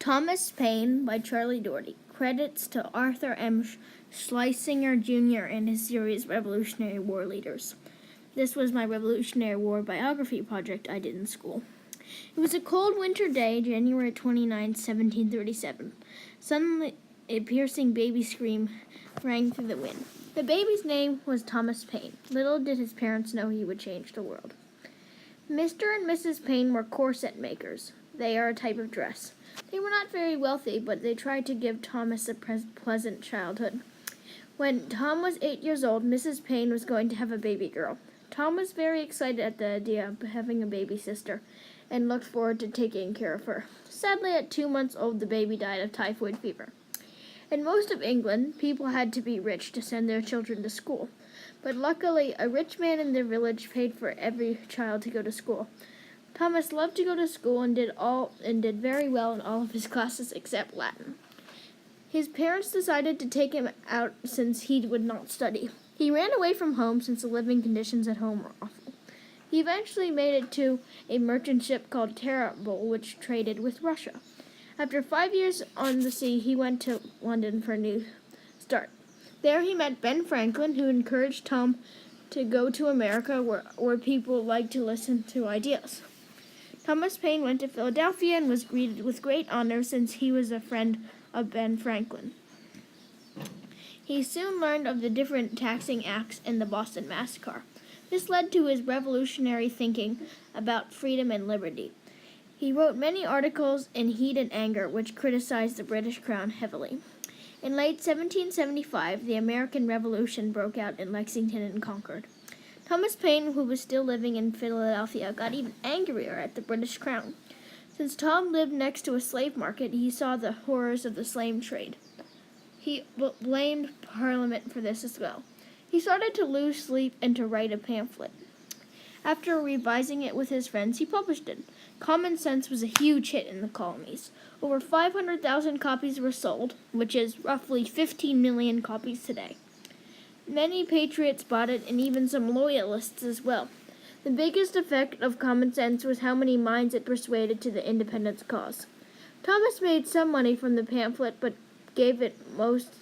Thomas Paine by Charlie Doherty. Credits to Arthur M. Schlesinger Jr. and his series Revolutionary War Leaders. This was my Revolutionary War biography project I did in school. It was a cold winter day, January 29, 1737. Suddenly, a piercing baby scream rang through the wind. The baby's name was Thomas Paine. Little did his parents know he would change the world. Mr. and Mrs. Paine were corset makers. They are a type of dress. They were not very wealthy, but they tried to give Thomas a pleasant childhood. When Tom was 8 years old, Mrs. Paine was going to have a baby girl. Tom was very excited at the idea of having a baby sister and looked forward to taking care of her. Sadly, at 2 months old, the baby died of typhoid fever. In most of England, people had to be rich to send their children to school. But luckily, a rich man in their village paid for every child to go to school. Thomas loved to go to school and did very well in all of his classes except Latin. His parents decided to take him out since he would not study. He ran away from home since the living conditions at home were awful. He eventually made it to a merchant ship called Terrible, which traded with Russia. After 5 years on the sea, he went to London for a new start. There he met Ben Franklin, who encouraged Tom to go to America where people like to listen to ideas. Thomas Paine went to Philadelphia and was greeted with great honor since he was a friend of Ben Franklin. He soon learned of the different taxing acts in the Boston Massacre. This led to his revolutionary thinking about freedom and liberty. He wrote many articles in heat and anger which criticized the British Crown heavily. In late 1775, the American Revolution broke out in Lexington and Concord. Thomas Paine, who was still living in Philadelphia, got even angrier at the British Crown. Since Tom lived next to a slave market, he saw the horrors of the slave trade. He blamed Parliament for this as well. He started to lose sleep and to write a pamphlet. After revising it with his friends, he published it. Common Sense was a huge hit in the colonies. Over 500,000 copies were sold, which is roughly 15 million copies today. Many patriots bought it, and even some loyalists as well. The biggest effect of Common Sense was how many minds it persuaded to the independence cause. Thomas made some money from the pamphlet, but gave most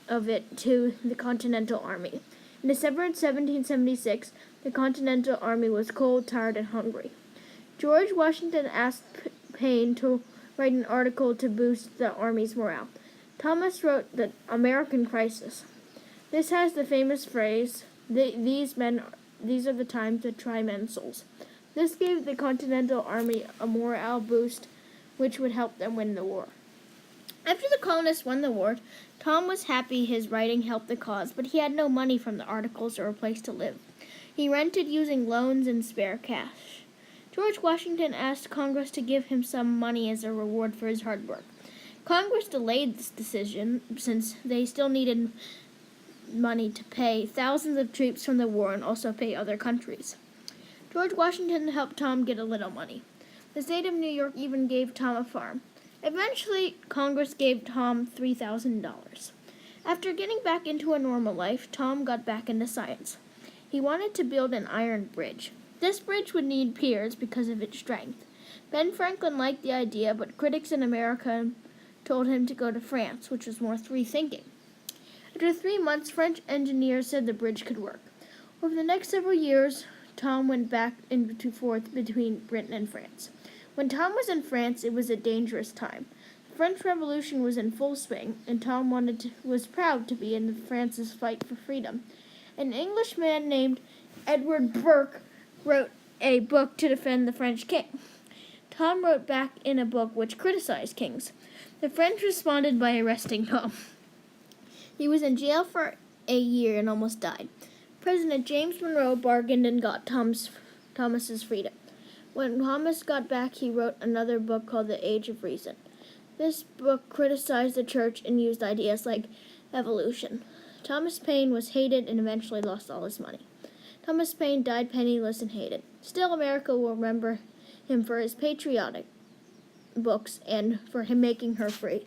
of it to the Continental Army. In December 1776, the Continental Army was cold, tired, and hungry. George Washington asked Paine to write an article to boost the Army's morale. Thomas wrote The American Crisis. This has the famous phrase, these are the times that try men's souls. This gave the Continental Army a morale boost, which would help them win the war. After the colonists won the war, Tom was happy his writing helped the cause, but he had no money from the articles or a place to live. He rented using loans and spare cash. George Washington asked Congress to give him some money as a reward for his hard work. Congress delayed this decision since they still needed money to pay thousands of troops from the war and also pay other countries. George Washington helped Tom get a little money. The state of New York even gave Tom a farm. Eventually, Congress gave Tom $3,000. After getting back into a normal life, Tom got back into science. He wanted to build an iron bridge. This bridge would need piers because of its strength. Ben Franklin liked the idea, but critics in America told him to go to France, which was more free-thinking. After 3 months, French engineers said the bridge could work. Over the next several years, Tom went back and forth between Britain and France. When Tom was in France, it was a dangerous time. The French Revolution was in full swing, and Tom was proud to be in France's fight for freedom. An Englishman named Edward Burke wrote a book to defend the French king. Tom wrote back in a book which criticized kings. The French responded by arresting Tom. He was in jail for a year and almost died. President James Monroe bargained and got Thomas's freedom. When Thomas got back, he wrote another book called The Age of Reason. This book criticized the church and used ideas like evolution. Thomas Paine was hated and eventually lost all his money. Thomas Paine died penniless and hated. Still, America will remember him for his patriotic books and for him making her free.